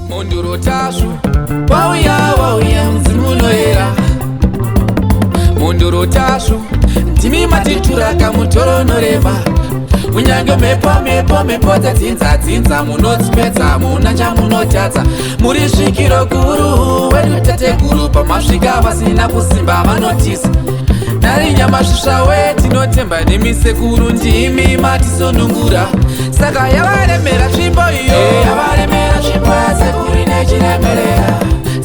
Monduro tashu wauya mzimu unoera. Monduro tashu ndimi matitura kamutoro norema. Munyange mepo dzetsinza munodzipedza muna chamunotadza. Muri svikiro guru wedu tete guru pamasvika vasina kusimba vanotisa. Nari nyamasvisva we tinotemba nemisekuru ndimi matisonungura. Saka yavaremera tsvimbo iyo yavaremera tsvimbo yasekuru nechiremerera.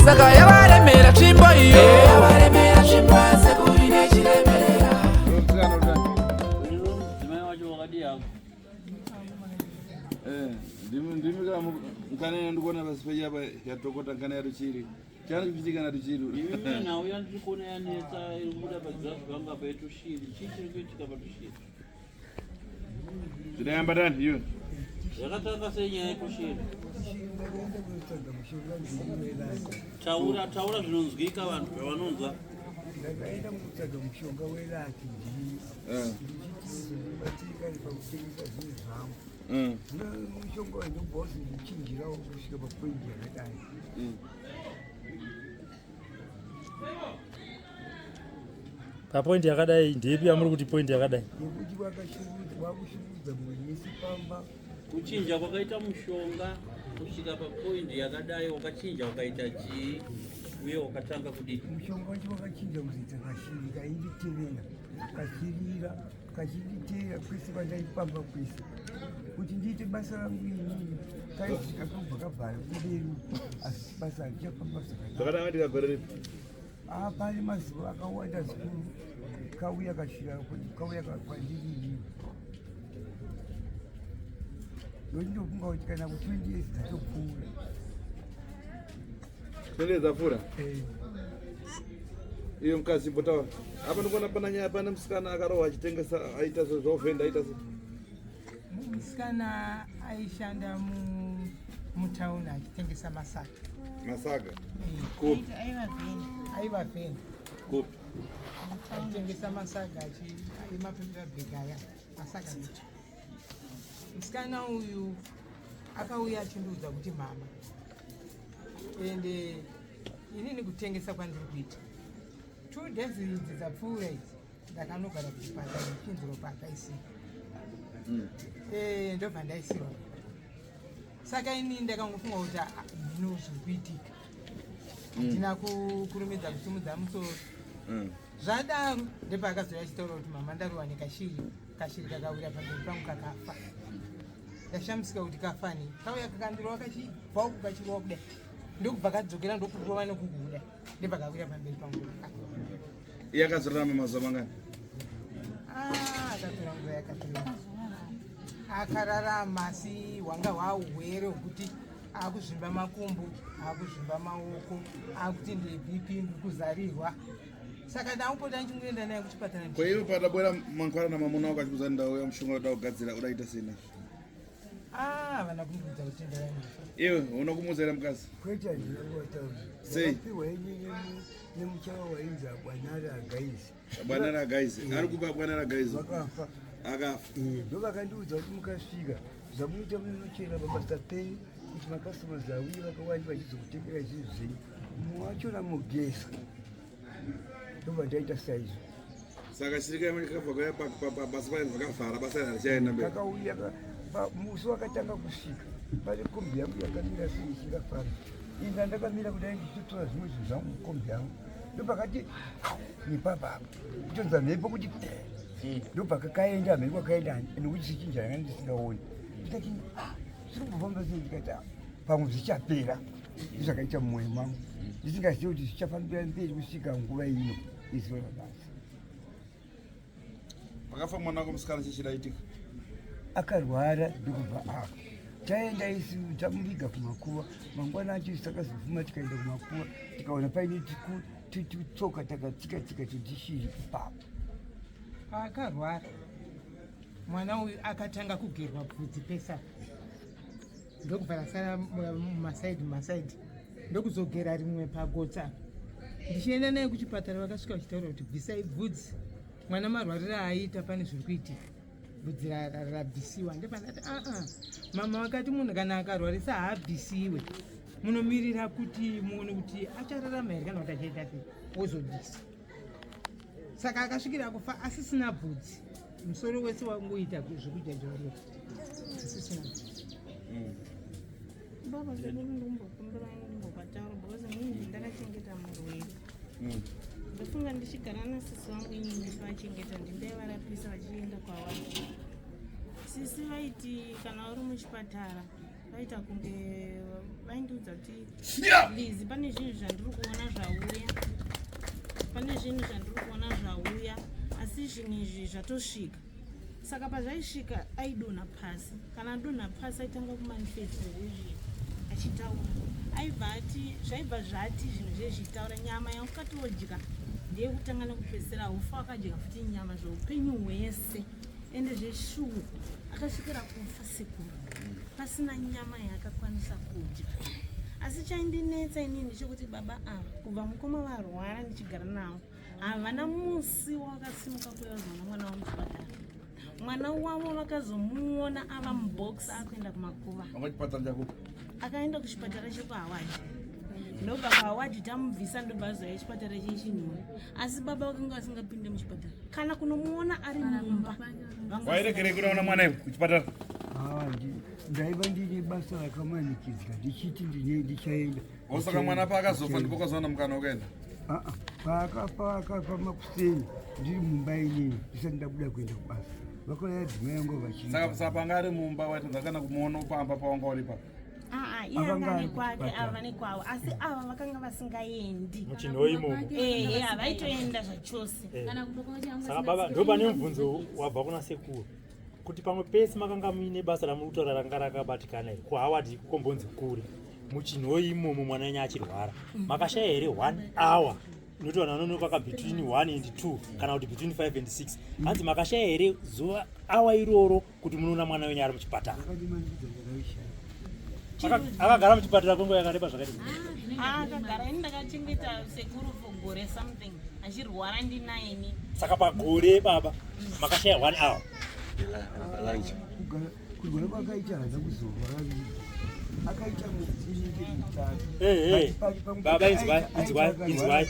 Saka yavaremera tsvimbo iyo yavaremera tsvimbo yasekuru nechiremerera. Ndimi kama mkana ndikuona basi peja hapa yatokota ngana ya ruchiri. Chana kupitika na ruchiri. Mimi na huyo ndikuona yaneta muda bazafu ganga betu shiri. Chichi kitu kama tushiri. Tunayamba ndani hiyo. Yakataka senya yetu shiri. Taura zvinonzwika vantu vanonzwa. Ndakaenda mutsaga mushonga welaki ndini. Batika pakutenga zvinhu zvangu. Mushonga wendobhosi ndichinjirawo kusvika papoindi yakadai. Papoindi yakadai ndepi yamuri kuti poindi yakadai? Yekuti wakushungudza mwiri yese pamba. Kuchinja kwakaita mushonga kusvika papoindi yakadai wakachinja wakaita chii uye wakatanga kudii? Mushonga wacho wakachinja kuzoita kashiri kainditevera kashirira kachinditeera kwese kwandaipamba kwese kuti ndiite basa rangu inini kaizvika kabva kabvara kuberu asi basa harichafamba Zvakadai ndikagorere. Pane mazuva akawanda zvikuru kauya kashira kuti kauya kwandiri ndondofunga kuti kana ku20 years dzatopfuura. Twende dzapfuura. Iyo mkazi mbotawa. Apa ndikuona pana musikana akarohwa achitengesa aita zvovhenda aita se. Musikana aishanda mutauni achitengesa masaga. Masaga. Kupi? Aiva vhenda. Kupi? Achitengesa masaga aimapindira bhegaya masaga. Musikana uyu akauya achindiudza kuti mama ende inini kutengesa kwandiri kuita 2 days idzi dzapfuura idzi ndakanogara kuchipatara ndichinziro pakaisira ndobva ndaisirwa. Saka ini ndakangofunga kuti zvino zviri kuitika handina kurumidza kusimudza musoro. Zvadaro ndepakazoya chitaura kuti mama ndarohwa nekashiri kakawira pamberi pangu kakafa. Ndashamisika kuti kafani kauya kakandirova kachibvawo kukachirova kudai ndokubva kadzokera ndokurova nekuguda ndepakawira pamberi pangu. Yakazorarama mazuva mangani? Akatora nguva yakatoreba. Akararama asi hwanga hwaurwere hwekuti akuzvimba makumbo, akuzvimba maoko, akuti ndebp ndikuzarirwa. Saka ndaupota ndichingoenda naye kuchipatara. Kwa hiyo patabwera mangwana mamuna wakachikuza ndau ya mushonga uda kugadzira udaita sina. Vana kundiudza kuti ndayani. Iwe unokumuzera mkazi? Kwete ndinotaura. Sei? Piwa yenye nemuchawa wainza Bwanara Gaizi. Bwanara Gaizi. Ari kupa Bwanara Gaizi. Vakafa. Akafa. Ndo vakandiudza kuti mukasvika zvamuita munochera mabasa pei kuti makastomers auye vakawanda vachizokutengera zvinhu zvenyu mumwe wachona mugesa ndobva ndaita saizvo. Saka chirika yamwe chikafa kwaya basa payo vakavhara basa harichaenda mberi. Kakauya musi wakatanga kusvika pane kombi yangu yakamira sei ichingafara inga ndakamira kudai ndichitora zvimwe zvinhu zvangu mukombi yangu ndopakati nepapapa kutonza mhepo kuti ndobva kakaenda mheri kwakaenda nekuti chichinja yanga ndisingaoni ndikati zviri kufamba sei ndikati pamwe zvichapera zvakaita mumwoyo mangu ndisingazivi kuti zvichafambira mberi kusvika nguva ino izuva rabasa. Pakafa mwana wako musikana chichidaitika? Akarwara ndikubva apo taenda isu tamuviga kumakuva mangwana acho takazovhuma tikaenda kumakuva tikaona paine tsoka takatsika totishiri ipapo. Pakarwara mwana uyu akatanga kugerwa bvudzi pesa ndokubva rasara mumasaidhi ndokuzogera rimwe pagotsa. Ndichienda naye kuchipatara vakasvika vachitaura kuti bvisai bvudzi, mwana marwariro aiita pane zviri kuitika, bvudzi rabvisiwa. Ndepandati mama vakati munhu kana akarwarisa haabvisiwe, munomirira kuti muone kuti achararama here kana kuti achaita sei wozodisa. Saka akasvikira kufa asisina bvudzi, musoro wese wangoita zvekuita zvaro asisina bvudzi. Baba zvedu ndombokumbira ndimbokataura because inini ndakachengeta murwere. Ndofunga ndichigara nasisi wangu inini ndivachengeta ndindaivarapisa vachienda kwavari. Sisi vaiti kana uri muchipatara vaita kunge vaindiudza kuti Lizi pane zvinhu zvandiri kuona zvauya. Pane zvinhu zvandiri kuona zvauya asi zvinhu izvi zvatosvika. Saka pazvaisvika aidonha pasi. Kana adonha pasi aitanga kumanifesta zvezvinhu achitaura. Aibva ati zvaibva zvati zvinhu zvezvitaura nyama yaukatodya ndeyekutanga nekupedzisira ufa wakadya futi nyama zveupenyu hwese ende zveshuwa akasvikira kufa sekuru pasina nyama yaakakwanisa kudya. Asi chaindinetsa inini chekuti baba ava kubva mukoma varwara ndichigara navo havana musi wakasimuka kuyozana mwana wamuchipatara. Mwana wavo vakazomuona ava mubhokisi akuenda kumakuva. Akaenda kuchipatara chekuhawadi. Ndobva kuhawadi tamubvisa ndobva zoya chipatara chechinhuni. Asi baba vakanga vasingapinde muchipatara. Kana kunomuona ari mumba. Wairekere kunoona mwana kuchipatara? Ndaiva ndine basa rakamanikidzika ndichiti ndichaenda. Osaka mwana paakazofa ndipo kazoona mukana wakaenda? Paakafa makuseni ndiri mumba inini ndisati ndabuda kuenda kubasa. Vakoya dzimai yangu vachinda. Saka panga ari mumba waitadza kana kumuona pamba pawanga uri pa. Iye angani kwake ava nekwawo asi ava vakanga vasingaendi muchinhoi imomo. havaitoenda zvachose. Saka baba ndo pane mubvunzo wabva kuna sekuru kuti pamwe pese makanga muine basa ramuri kutaura ranga rakabatikana here kuhawadi kukombonzi kuri muchinhoi imomo mwana wenyu achirwara makashaya here 1 hour inotowana nononoka between 1 and 2 kana kuti between 5 and 6 hanzi makashaya here zuva awa iroro kuti munoona mwana wenyu ari muchipatara? Akagara muchipatara kwenguva yakareba zvakadii? Akagara ini ndakachengeta sekuru for gore something achirwara ndinaini. Saka pagore baba makashaya 1 hour. Kugora kwakaita hana kuzorwara akaita mwedzi mitatu. Baba inzwai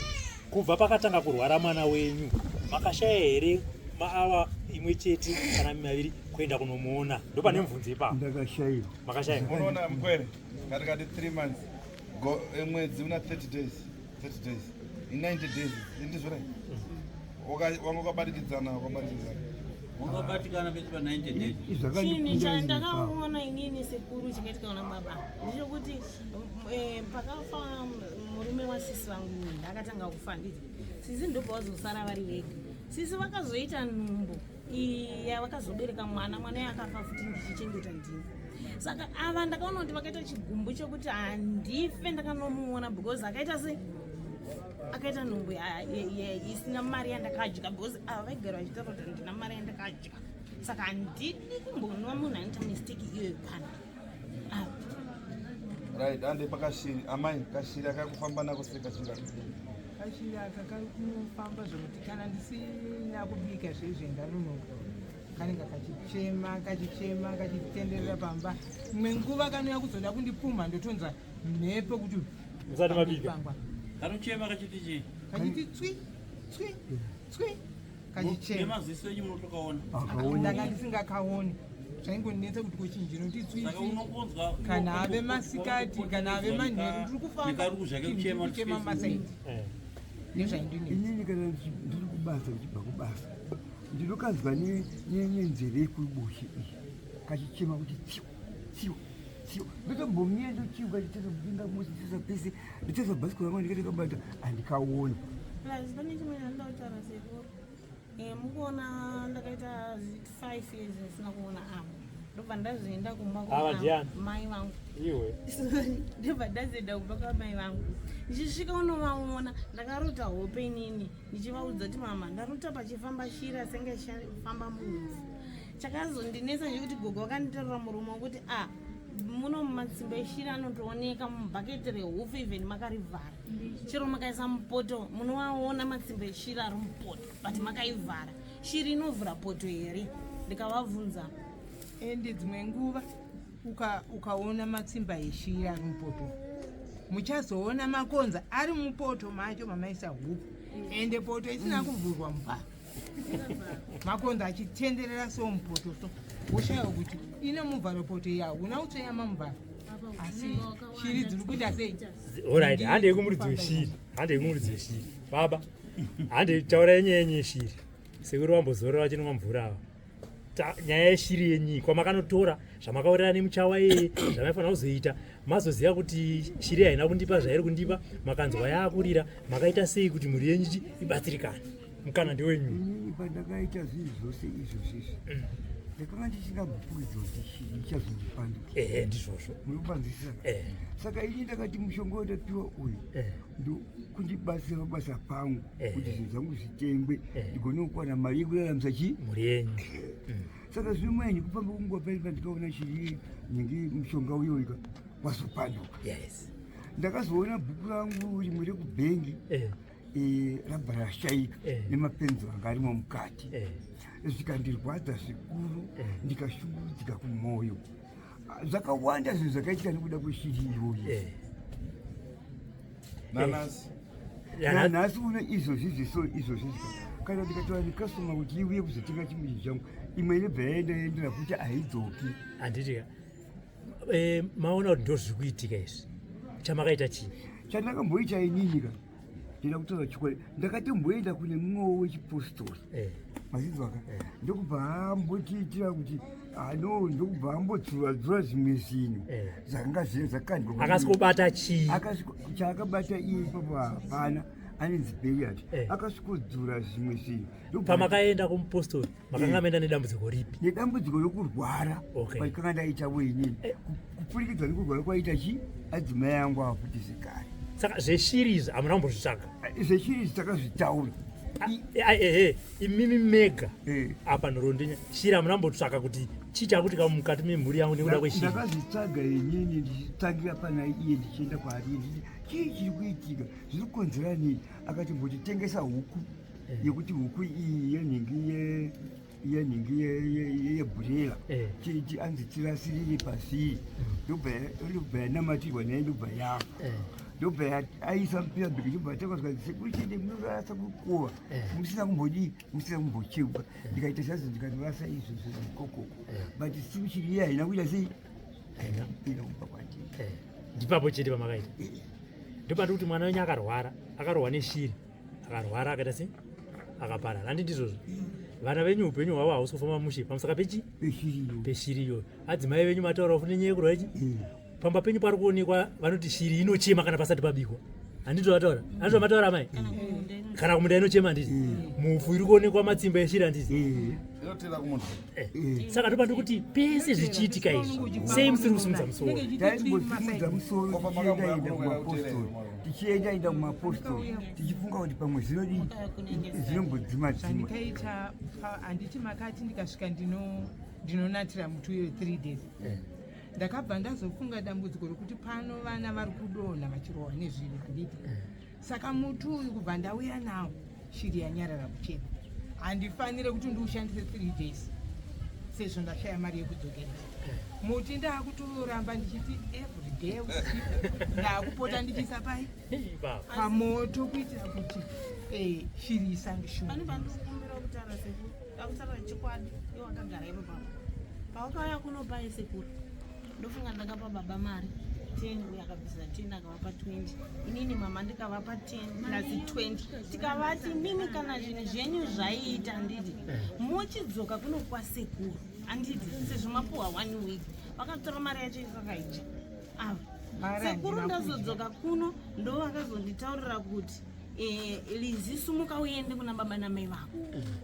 kubva pakatanga kurwara mwana wenyu makashaya here maawa imwe chete kana maviri kuenda kunomuona? Ndo pane mubvunzo ipapo. Ndakashayira. Makashaya. Unoona mkwere katikati 3 months mwedzi una 30 days in 90 days ndizvo right? Wanga ukabatikidzana wakabatikana pese pa 90 days. Chinhu chandakaona inini sekuru chakaitika na baba ndechekuti pakafa murume wasisi vangu ndakatanga kufa nditi sisi ndobva vazosara vari vega. Sisi vakazoita nhumbo iya vakazobereka mwana yakafa futi ndichichengeta ndini. Saka ava ndakaona kuti vakaita chigumbu chekuti handife ndakanomuona because akaita nhumbo isina mari yandakadya because ava vaigara vachitaura kuti ndina mari yandakadya. Saka handidi kumbonwa munhu anoita mistake iyoyo kana right. Ande pakashiri amai kashiri akakufamba nako sekashira Kashiri akakanofamba zvokuti kana ndisina kubika zvezvendanonoka kanenge kachichema kachitenderera pamba. Imwe nguva kanouya kuzoda kundipumha ndotonzwa mhepo kuti musati mabika Kanochema kachiti chii? kachiti tswi tswi tswi kachichema. Nemaziso enyu munotokaona? Ndanga ndisingakaoni zvaingonetsa kuti kuchinjira kuti tswi Saka unokonzwa kana ave masikati kana ave manheru ndiri kufamba kuchema masaidi nezvaindinetsa. Inini kana ndiri kubasa ndichibva kubasa ndinokanzwa nenzeve yekuruboshwe iyi kachichema kuti tsiu ndotombomira ndochiuka nditezobinga musi ndisapese nditezobhasikoro yangu ndikatekabata handikaoni. Plus pane chimwe chandinoda kutaura sekuru mukuona ndakaita 5 years ndisina kuona avo ndobva ndazoenda kumba mai vangu ndobva ndazoenda kumba kwamai vangu ndichisvika unovaona ndakarota hope inini ndichivaudza kuti mama ndarota pachifamba shira senge chifamba muvhu. Chakazondinetsa ndechekuti gogo vakanditarira murume wekuti muno mumatsimba eshiri anotooneka mubhaketi rehufu even makarivhara. Chero makaisa mupoto munovaona matsimba eshiri ari mupoto but makaivhara. Shiri inovhura poto here? Ndikavabvunza ende dzimwe nguva ukaona matsimba eshiri ari mupoto muchazoona makonza ari mupoto macho mamaisa huku ende poto isina kuvhurwa muvharo makonza achitenderera somupoto so woshayiwa kuti ine muvharo poto yauna utsoyama muvharo asi shiri dziri kuita sei Alright, handei kumuridzi weshiri baba handei taura yenye yeshiri sekuru vambozorora vachinwa mvura ava nyaya yeshiri yenyika kwamakanotora zvamakaurira nemuchawa yeye zvamaifanira kuzoita mazoziva kuti shiri haina kundipa zvairi kundipa makanzwa yaakurira makaita sei kuti mhuri yenyu ibatsirikane mukana ndewenyu inini pandakaita zvinhu zvose izvozvizvi ndakanga ndisingambopuridza kuti shiri ichazondipandukira ndizvozvo munopanzisisa saka ini ndakati mushonga watapiwa uyu ndokundibatsira mabasa pangu kuti zvinhu zvangu zvitengwe ndigone kukwana mari yekuraramisa mhuri yenyu saka zvimwe ndikufamba kunguva pari pandikaona shiri nenge mushonga uyoika wazopanduka ndakazoona bhuku rangu rimwe rekubhengi rabva rashaika nemapenzero anga arimo mukati zvikandirwadza zvikuru ndikashungurudzika kumwoyo zvakawanda zvinhu zvakaitika nekuda kweshiri iyoyo nanhasi uno izvozvizvi so izvozvizvi kana ndikataura nekastoma kuti iuye kuzotenga chimbuzi changu imwe inobva yaendaendera kuti haidzoki handitika maona kuti ndozviri kuitika izvi chamakaita chii chandakamboita ininika ndida kutaura chikwadi ndakatomboenda kune mumwewo wechipostori mazinzwaka ndokubva hambotiitira kuti ndokubva hambodzura zvimwe zvinhu zvakanga zvine zvakandwa akasikobata chii chaakabata iye ipapo hapana anenzi period akasvikodzura zvimwe zvinhu pamakaenda kumupostori makanga maenda nedambudziko ripi nedambudziko rokurwara paikanga ndaita wenini kupurikidza nekurwara kwaita adzimai yangu avaputizikare saka zveshiri izvi hamuna kumbozvitsvaga zveshiri izvi takazvitaura imimi mega apa nhorondenya shiri hamuna kumbotsvaga kuti chii chakuti mukati memhuri yangu nekuda kweshiri ndakazvitsvaga inini ndichitangira pana iye ndichienda kwaari nditi chii chiri kuitika zviri kukonzera nei akati mbotitengesa huku yekuti huku iyi yenhingi yebhurera chiti anzi tirasirire pasiri ndobva yanamatirwa naye ndobva yafa ndobva aisa mupirabheki ndobva takazwa sekuri chende munorasa kukova musina kumbodii musina kumbochekwa ndikaita zvazo ndikatorasa izvozvo zvikokoko but still chiri iye haina kuita sei haina kupinda kumba kwandiri ndipapo chete pamakaita ndopandi kuti mwana wenyu akarohwa neshiri akarwara akaita sei akaparara handi ndizvozvo vana venyu upenyu hwavo hausi kufamba mushe pamusaka peshiri iyoyo adzimai venyu mataurawo fune nyaya yekurwa ichi pamba penyu pari kuonekwa vanoti shiri inochema kana pasati pabikwa handitoataura handito mataura amai kana kumunda inochema handiti mufu iri kuonekwa matsimba eshiri handiti saka ndopandi kuti pese zvichiitika izvi sei musiri kusimudza musoro taimbosimudza musoro tichiendaenda kumapostori tichiendaenda kumapostori tichifunga kuti pamwe zvinombodzimadzima ndikaita handiti makati ndikasvika ndinonatira muti uyo 3 days ndakabva ndazofunga dambudziko rokuti pano vana vari kudonha vachirohwa nezvinhu handiti saka muti uyu kubva ndauya nawo shiri yanyarara kuchena handifanire kuti ndiushandise 3 days sezvo ndashaya mari yekudzokeresa muti ndaakutoramba ndichiti everyday usiku ndaakupota ndichisa pai pamoto kuitira kuti shiri isandishuma panopandikumbira kutaura sekuru ndakutaura chikwadi iwakagara ipo papa pawakauya kunopai sekuru ndofunga ndakapa baba mari 10 uye akabvisa 10 akavapa 20 inini mama ndikavapa 10 plus 20 tikavati mimi kana zvinhu zvenyu zvaiita handiti muchidzoka kuno kwasekuru handiti sezvo mapuhwa 1 week vakatora mari yacho ikakaita ava sekuru ndazodzoka kuno ndo vakazonditaurira kuti lizisumuka uende kuna baba namai vako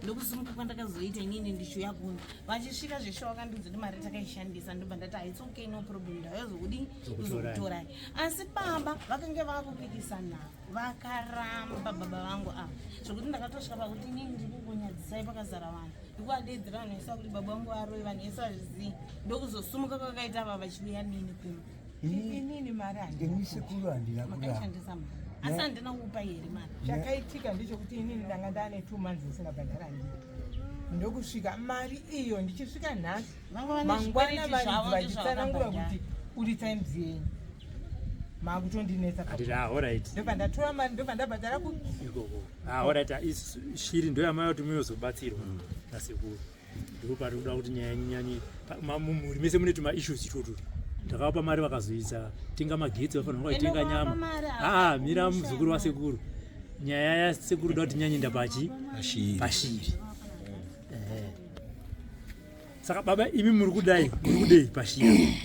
ndokusumuka kwandakazoita inini ndichuya kuno vachisvika zvesho vakandiudzati mari takaishandisa ndobva ndati it's okay no problem ndayazokudii kuzokutorai asi baba vakange vakupikisana vakaramba baba vangu ava zvokuti ndakatosvika pakuti inini ndiri kungonyadzisai pakazara vanhu ndikuadedzera vanhu vese kuti baba vangu aroi vanhu vese vazvizii ndokuzosumuka kwakaita ava vachiuya nini kuno inini mari handisekuru handina makaishandisa mari asi handina kupa here mari chakaitika ndechekuti inini ndanga ndaane 2 months isina bhadhara ndii ndokusvika mari iyo ndichisvika nhasi mangwana vanhu vachitsanangura kuti uri times yenyu makutondinetsa alright ndobva ndatora mari ndobva ndabhadhara ku ikoko alright Shiri ndo yamai kuti muyozobatsirwa nasekuru ndipo pari kuda kuti nyanye mumhuri mese mune tuma issues itoto ndakavapa mari vakazoisa tenga magetsi vafanira kuitenga nyama mira muzukuru wasekuru nyaya yasekuru da kuti nyanye ndapachi pashiri saka baba imi muri kudai pashiri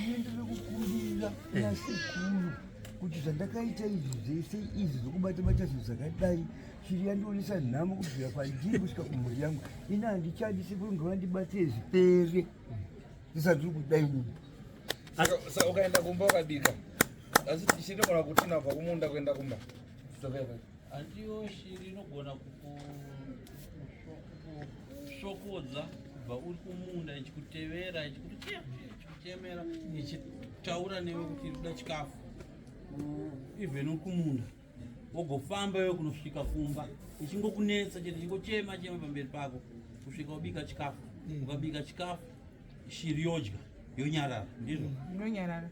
kuti zvandakaita izvi zvese izvi zvokubata zvinhu zvakadai Shiri yandionesa nhamo kubvira pandiri kusvika kumhuri yangu ina handichadi sekuru ngavandibatire zvipere ndisandiri kudai nini. Saka ukaenda kumba ukabika asi Shiri inogona kutina kubva kumunda kuenda kumba handiyo Shiri inogona kushokodza kubva uri kumunda ichikutevera ichikutemera ichitaura newe kuti iri kuda chikafu even uri kumunda wogofamba iwe kunosvika kumba ichingokunetsa chete chingochema pamberi pako kusvika ubika chikafu ukabika chikafu Shiri yodya yonyarara ndizvo inonyarara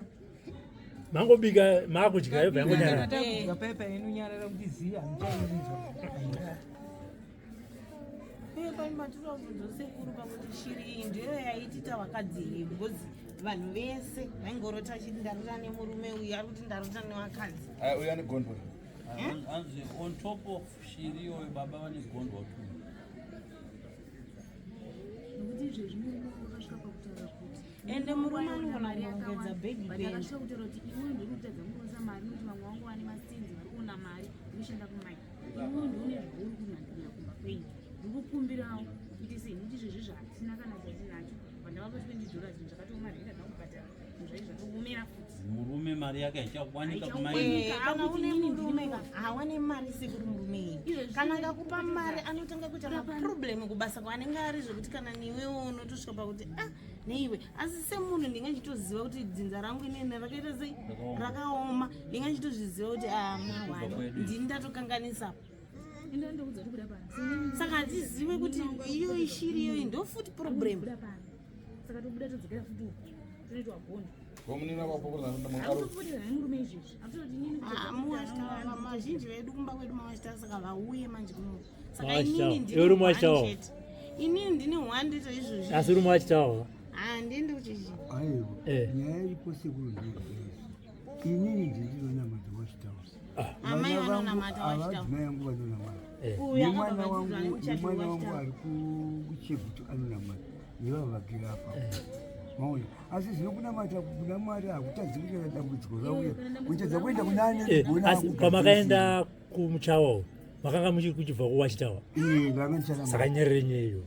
mangobika makudya yobva yangonyarara takudya paipa inonyarara kuti ziya muchairizwa uye pani matirabvunzo sekuru pakuti Shiri iyi ndiyo yaitita vakadzii because vanhu vese vaingorota achiti ndarota nemurume uyu ari kuti ndarota nevakadzi uyu ane gondwa hanzi on top of Shiri iyoyo baba vane gondwa tu nokuti izvezvi murume vakasvika pakutaura kuti ende murume anogona kuongedza bhegi akasvika kutaura kuti iwe ndiri kutadza murosa mari nokuti vamwe vangu vane masinzi vari kuona mari urikushanda kumai iwe ndione zvauri kunhandira kumba kwenyu ndikukumbirawo kuti sei nokuti izvezvi zvatina kana zvatinacho vandavapa $20 zvinhu zvakatomarira ndakubhadhara zvinhu zvatogumira futi murume mari yake haichawanika kumai kana une murume hawane mari sekuru murume iyi kana akakupa mari anotanga kuita maproblemu kubasa kwaanenge ari zvokuti kana niwewo unotosvika pakuti neiwe asi semunhu ndingachitoziva kuti dzinza rangu inene rakaita sei rakaoma ndingachitozviziva kuti mawani ndini ndatokanganisa indandoudza kuti kuda pano saka hatizive kuti iyo Shiri iyoyi ndo futi problem saka tobuda todzokera futi uko tonoitwa gonda komunina kwapokuti murume izvezvi atoti nini mazhinji vedu kumba kwedu mawachita saka vauye manje kuno saka inini ndine hwandita izvozvi asi uri mwachitawa handiendi kuchichi aiwa nyaya iripo sekuru ndeiii inini ndinonamata wachitawa amai vanonamata wachitawa avadzimai yangu vanonamata uyu nemwana wangu ari kuchegutu anonamata nevavo vagere apa maona asi zvino kunamata kuna Mwari hakutadzi kuti kana dambudziko rauya uchadza kuenda kunani asi pamakaenda kumuchawawo makanga muchiri kuchibva kuwachitawa saka nyerere nyeyo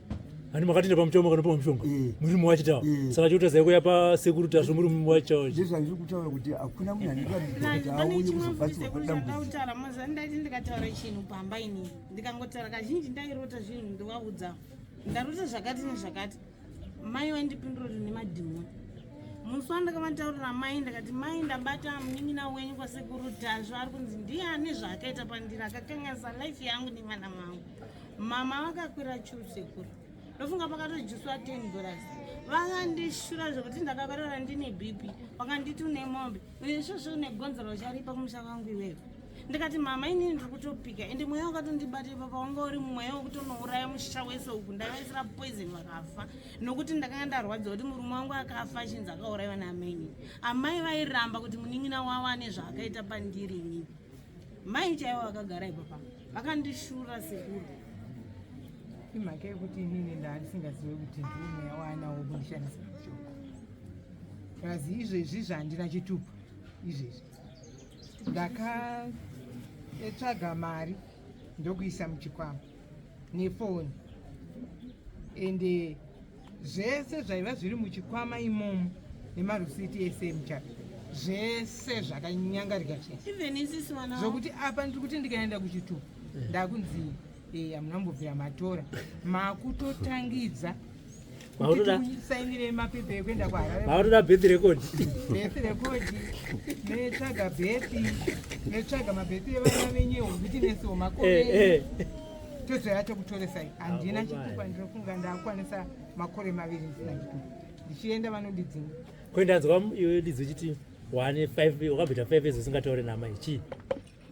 hani makatienda pamuchawa makanopa mushonga muri muwachitawa saka chotazai kuya pasekurity zvomuri muwachitawa ndezvandiri kutaura kuti hakuna munhu anekuti auye kuzobatsirwa dambudziko mazandati ndikataura chinhu pamba inini ndikangotaura kazhinji ndairota zvinhu ndivaudza ndarota zvakati nezvakati mai vandipindura kuti nemadhimoni musi wandakamataurira mai ndakati mai ndabata munin'ina wenyu kwasekurutazvo ari kunzi ndiani zvaakaita pandiri akakangasa life yangu nevana vangu mama vakakwira churu sekuru ndofunga pakatojuswa $10 vakandishura zvokuti ndakabarora ndine bp vakanditi une mombe izvozvo negonzero charipa kumusha kwangu iweyo ndikati mama inini ndiri kutopika ende mweya wakatondibata ipapa wanga uri mweya wekutonouraya musha wese uku ndavaisira poison vakafa nokuti ndakanga ndarwadza kuti murume wangu akafa achinzi akaurayiwa naamai amai vairamba kuti munin'ina wavo ane zvaakaita pandiri inini mai chaivo vakagara ipapa vakandishura sekuru imhaka yekuti inini ndandisingazive kuti ndiri mweya waanawo kundishandisa mushonga kazi izvezvi zvandina chitupa izvezvi ndakatsvaga mari ndokuisa muchikwama nefoni ende zvese zvaiva zviri muchikwama imomo nemarusiti ese emuchaka zvese zvakanyangarika zvese zvokuti apa ndiri kuti ndikaenda kuchitupa ndakunzi hamuna mbobvira matora makutotangidza sainire mapepa ekuenda kwaharavakutoda birth record netsvaga bhethi netsvaga mabhethi evana venyewo kuti nesewo makore tozoya tokutoresai handina chitupa ndinofunga ndakukwanisa makore 2 ndisina chitupa ndichienda vanondidzinga kwendanzwa iwe ndidzo chiti wakabvita 5 years usingataure namai chii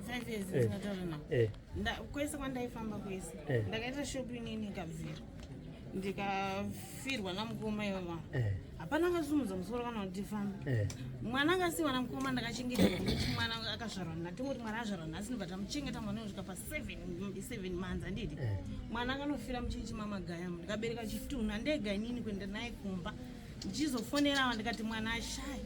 5 years ndingataura nawo kwese kwandaifamba kwese ndakaita shopping nikabvira ndikafirwa namukoma ivava hapana akasumudza musoro kana kuti tifambe mwana akasiwa namukoma ndakachengetera kuti mwana akazvarwa natingoti mwana azvarwa nhasi ndobva tamuchengeta mwana kusvika pa7 months handidi mwana akanofira muchichi mamagayamo ndikabereka chitunhu handega inini kuenda naye kumba ndichizofonerawa ndikati mwana ashai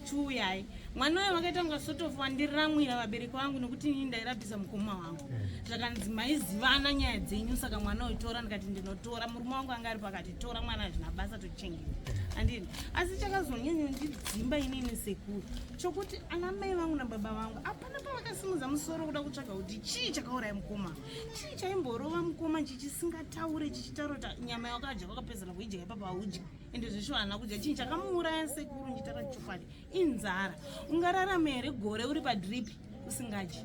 chiuyai mwana uyo vakaita ngasotofu andiriramwira vabereki vangu nekuti ini ndairapisa mukoma wangu saka maiziva nyaya dzenyu saka mwana uyu tora ndikati ndinotora murume wangu anga ari pakati tora mwana hazvina basa tochengeta andini asi chakazonyanya ndidzimba inini sekuru chokuti ana mai vangu nababa vangu hapana pavakasimudza musoro kuda kutsvaga kuti chii chakauraya mukoma chii chaimborova mukoma chichisingataure chichitaura kuti nyama yakadya kwakapedzera kuidya ipapa haudyi ende zvesho hana kudya chinhu chakamuuraya sekuru ndichitaura chokwadi inzara ungararama here gore uri padripi usingadyi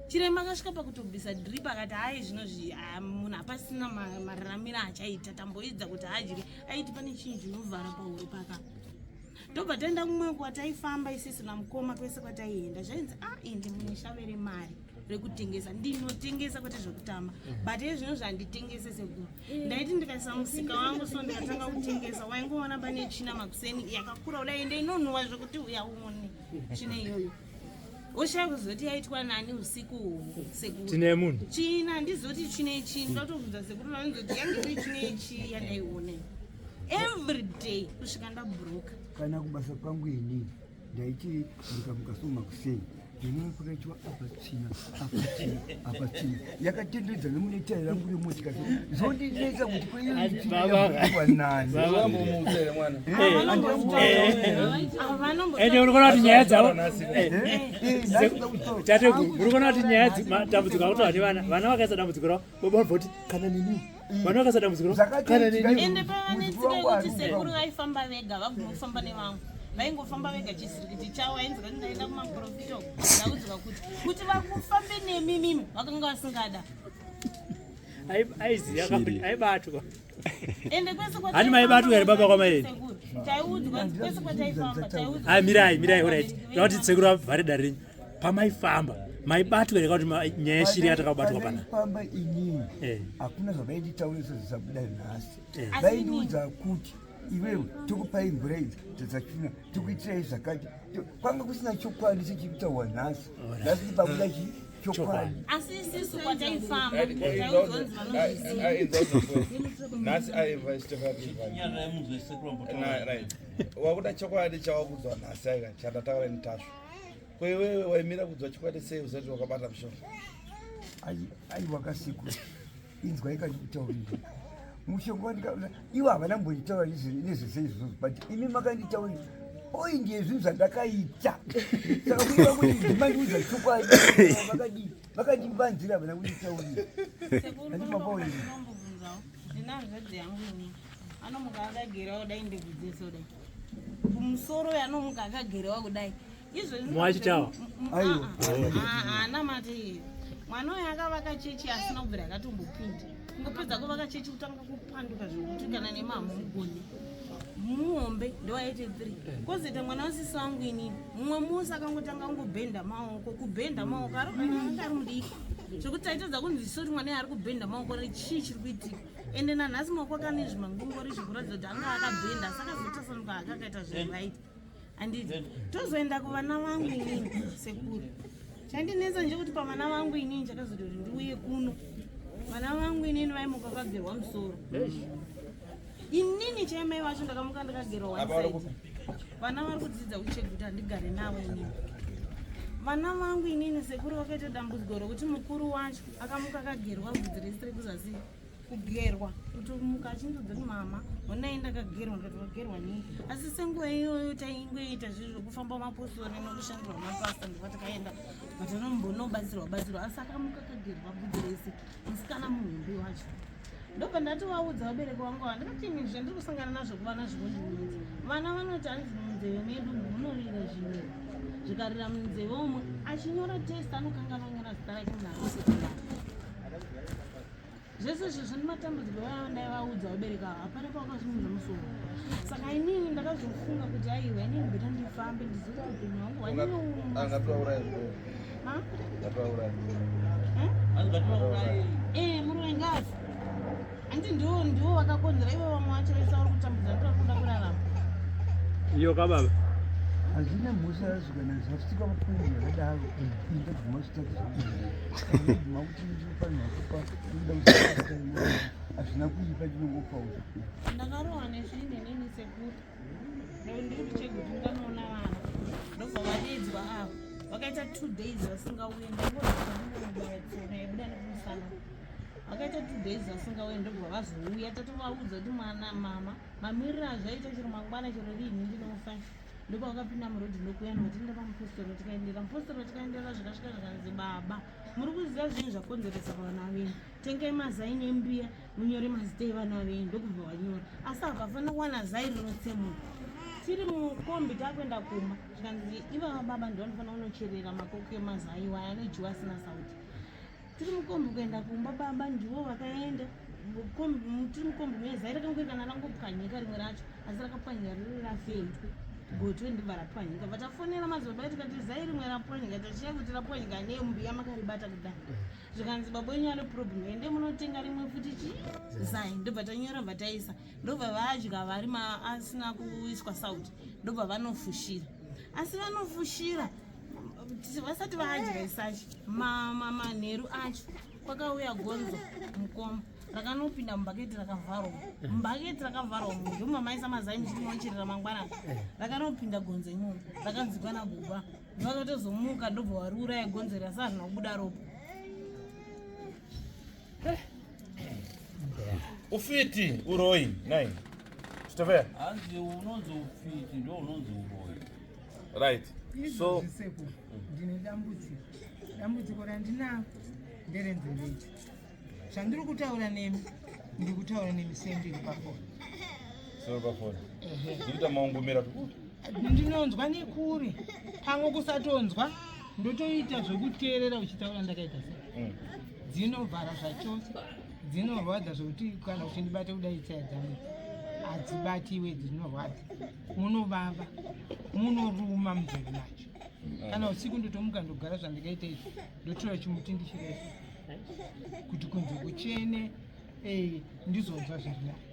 chirema akasvika pakutobvisa drip akati hai zvinozvi munhu hapasina mararamiro achaita tamboidza kuti hadyiri aiti pane chinhu chinovhara pahuro paka ndobva taenda kumwe kwataifamba isisu namukoma kwese kwataienda zvainzi indi muneshavere mari rekutengesa ndinotengesa kwete zvekutamba but ezvino zvanditengese sekuru ndaiti ndikaisa musika wangu so ndikatanga kutengesa waingoona pane china makuseni yakakura kudai ende inonhuwa zvekuti uyaone china iyoyo ushaya kuzoti yaitwa nani usiku sekuru tine munhu china handizoti chine ichi ndakatobvunza sekuru nainzoti yange iri chine ichi yandaione every day kusvika ndabhuruka kana kubasa kwangu ini ndaiti ndikamuka soma kuseni ndinopakaitwa apa china yakatendedza nemunetairi rangu remotikati zondinetsa kuti kweiwanani ende urikona kuti nyaya dzavo tateguru urikona kuti nyaya dambudziko akuti vati vana vakaisa dambudziko ravo babavoti kana nini vana vakaisa dambudziko ravo kana nini ende pavanetsika kuti sekuru vaifamba vega vagumofamba nevangu vaingofamba vega chisirikiti chavo ainzi kuti ndaenda kumaprofito ndaudzwa kuti vakufambe nemimimi vakanga vasingada aiziya aibatwa ende kwese hani maibatwa here baba kwamaeni taiudzwa kwese kwataifamba taiudzwa hai mirai orit kuti sekuru avhare dare renyu pamaifamba maibatwa here kuti nyaya yeshiri yatakabatwa panafamba inini hakuna zvavainditaurisa zvisabudai nhasi vaindiudza kuti iwewe tokupai mvura idzi dzachuna tokuitirai zvakati kwanga kusina chokwadi sechikutaurwa nhasi nhasi pakuda chokwadi asi isisu kwataifamba nhasi aimva wakuda chokwadi chawakudzwa nhasi aika chandataura nitasvo kwewewe waimira kudzwa chokwadi sei usati wakabata mushoro aiwakasikuru inzwa ikandikutaurira mushonga ivo havana mbonditaura nezvese izvozvo but imi makanditaurira oi ndiye zvinhu zvandakaita saka kuiva kuti ndimandiudza chokwadi vakandivanzira havana kunditaurira andimapauriri ndinanzvadzi yangu ini anomuka akagerawo dai ndebvudzeso dai kumusoro yanomuka akagerawa kudai mwachitawa ana mati mwana uyo akavaka chechi asina kubvira akatombopinda ngopedza kuvaka chechi kutanga kupanduka zvekuti kana nemamwe mugoni muombe ndowaite 3 kozoita mwana wasisi wangu inini mumwe musi akangotanga ngobhenda maoko kubhenda maoko ari mudiki zvekuti taitodza kunzwisoti mwana ari kubhenda maoko chii chiri kuitika ende nanhasi maoko akane zvimangongori zvekuratidza kuti anga akabhenda saka zotasanuka akakaita zvevaita handiti tozoenda kuvana vangu inini sekuru chandinetsa ndechekuti pavana vangu inini chakazoti kuti ndiuye kuno vana vangu inini vaimuka vakagerwa musoro inini chaimai vacho ndakamuka ndakagerwa vana vari kudzidza kucheki kuti handigare navo inini vana vangu inini sekuru vakaita dambudziko rokuti mukuru wacho akamuka akagerwa bvudzi rese rekuzasi kugerwa kuti muka achindodza kuti mama honaenda akagerwa ndikati wagerwa nii asi senguva iyoyo taingoita zvinhu zvokufamba mapostori nokushandirwa mapasta ndikuva takaenda vatanombonobadzirwa asi akamuka akagerwa bvudzi rese musikana muhombe wacho ndobva ndati vaudza vabereki vangu ava ndikati ini zvandiri kusangana nazvo kuvana zvikondimunzi vana vanoti hanzi munzeve medu munorira zvinhu zvikarira munzeve omwe achinyora test anokanga anonyora zita rake munhu ari kusekondari zvese izvo zvanimatambudziko vaudza vabereka hapana pavakasimudza musoro. Saka inini ndakazofunga kuti aiwa inini beta ndifambe ndizive upenyu hwangu murume ngazi andi ndiwo vakakonzera ivo vamwe vacheresa vari kutambudza ndokuda kurarama iyo KwaBaBa hazina mhosva yazvikana zvasvika mapundu yakadaro inda bvuma zvitatu kuti ndinofanira kupa ndokuda kusaaa hazvina kuipa chinongopaura ndakarohwa nezvine nini sekuru ndiri kuchekuti ndanoona vana ndobva vadedzwa avo vakaita 2 days vasingauye ndongoaaatsona yabuda nekumusana vakaita 2 days vasingauye ndobva vazouya tatovaudza kuti mwana mama mamiriro azvaita chero mangwana chero rini ndinofanya ndopa vakapinda murodhi ndokuyana vatienda pamupostoro tikaendera mupostoro tikaendera zvikasvika zvikanzi baba muri kuziva zvinhu zvakonzeresa vana venyu tengai mazai nembiya munyore mazita evana venyu ndokubva vanyora asi hakafanira kuwana zai rinotsemura tiri mukombi takuenda kumba zvikanzi ivava baba ndovanofanira kunocherera makoko emazai waya anojiwa asina sauti tiri mukombi kuenda kumba baba ndivo vakaenda tiri mukombi mezai rakangoikana rangopwanyika rimwe racho asi rakapwanyika riri rafeitwe gotwe ndibva rapwanyika vatafonera mazoba tikati zai rimwe rapwanyika tachiya kuti rapwanyika nembiya makaribata kudai zvikanzi baba wenyu ane problem ende munotenga rimwe futi zai ndobva tanyora bvataisa ndobva vadya vari asina kuiswa sauti ndobva vanofushira asi vanofushira vasati vadya isachi manheru acho kwakauya gonzo mukoma rakanopinda mubhaketi rakavharwa munhu mamaisa mazai muchinocherera mangwanani rakanopinda gonzo imomo rakanzikwa nabuba vakatozomuka ndobva vari uraya gonzo rasi hazvina kubuda ropo ufiti uroyi nai chitofea hanzi unonzi ufiti ndo unonzi uroyi right so ndine dambudziko randinako nderenzereti zvandiri kutaura nemi ndiri kutaura nemi sendiri pafoni ndikuita maungumira ndinonzwa nekuri pamwe kusatonzwa ndotoita zvokuteerera uchitaura ndakaita sei dzinovhara zvachose dzinorwadza zvokuti kana uchindibata kudai tsaya dzangu hadzibatiwe dzinorwadza munovava munoruma munzeve macho kana usiku ndotomuka ndogara zvandikaita izvi ndotora chimuti ndichiresa kuti kunze kuchene ndizonzwa zvirinai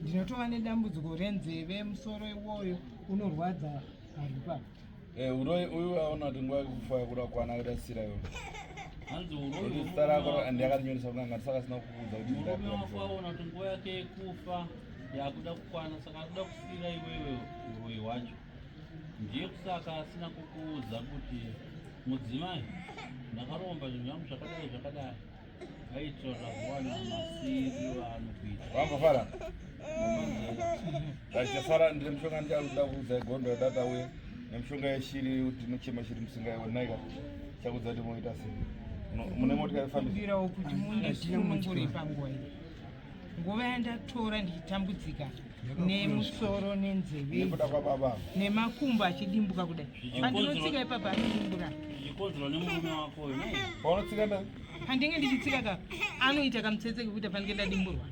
ndinotova nedambudziko renzeve musoro iwoyo unorwadza haripa uyu aona kuti nguva yekufa yakudakwana akadasira yo hanzi zita rako ndiyakanyonyesa kunanga ndisaka sina kukuudza kuti murume wako aona kuti nguva yake yekufa yakuda kukwana saka akuda kusira iwewe uroyi wacho ndiye kusaka asina kukuudza kuti mudzimai ndakaromba zvinhu zvangu zvakadai aitira zvakuwana masiri anokuita wambofara ndachafara ndiri mushonga ndicharuda kuudza igondo data uye nemushonga yeshiri kuti nochema shiri musingaiwonaika chakudza kuti moita sei mune motika ifambirawo kuti mundisununguri panguva iyi nguva yandatora ndichitambudzika nemusoro nenzeve nekuda kwaBaBa nemakumbo achidimbuka kudai pandinotsika ipapa anodimbura ichikonzerwa nemurume wako uyu paunotsika nda pandinge ndichitsika ka anoita kamutsetse kekuti pandinge ndadimburwa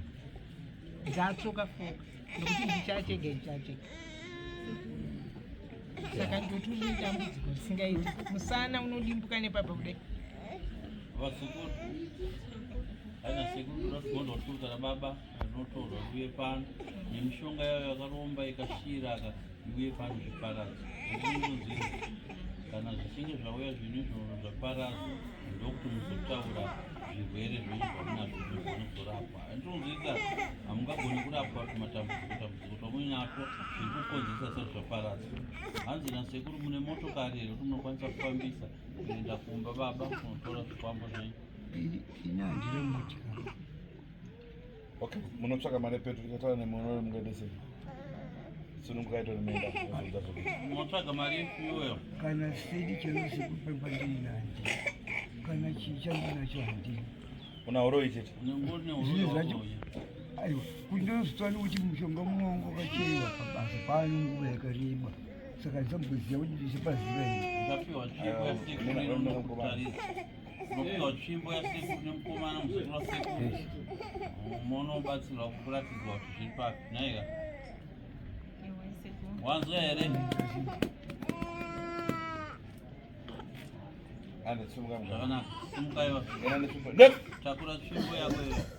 dzatsoka foka nokuti ndichachega saka ndotori dambudziko risingaiti musana unodimbuka nepapa kudai vasekuru aina sekuru ratigonda kuturukana baba rinotorwa uye pano nemishonga yayo yakaromba ikashira iuye pano zviparadzo ndinozii kana zvichinge zvauya zvinhu izvozvo zvaparadza ndokuti muzotaura zvirwere zvenyu zvamunazvo zvinozorapwa andinoziika hamungagoni kurapwa matambudziko tamuinapo zviri kukonzesa sezvo zvaparadza hanzi nasekuru mune motokari here kuti munokwanisa kufambisa kuenda kumba baba kunotora zvikwambo zvenyu inandire motikari okay munotsvaka mari petu tikataura nemuno mungadese sunungukaita nemuenda munotsvaga mari yefuyoyo kana sedi chero sekupemba ndinandi kana chichandinacho handini una uroyi chete zvinhu zvacho aiwa kuti ndinozvitsvani kuti mushonga muongo kacheiwa pabasa pano nguva yakareba saka ndisambweziva kuti ndichipaziva unopiwa tsvimbo yasekuru nemukomana muzukuru wasekuru munobatsirwa kuratidzwa kuti zviri papi naika wanzwa here ane simuka zvakanaka simukaiwa takura tsvimbo yako iyo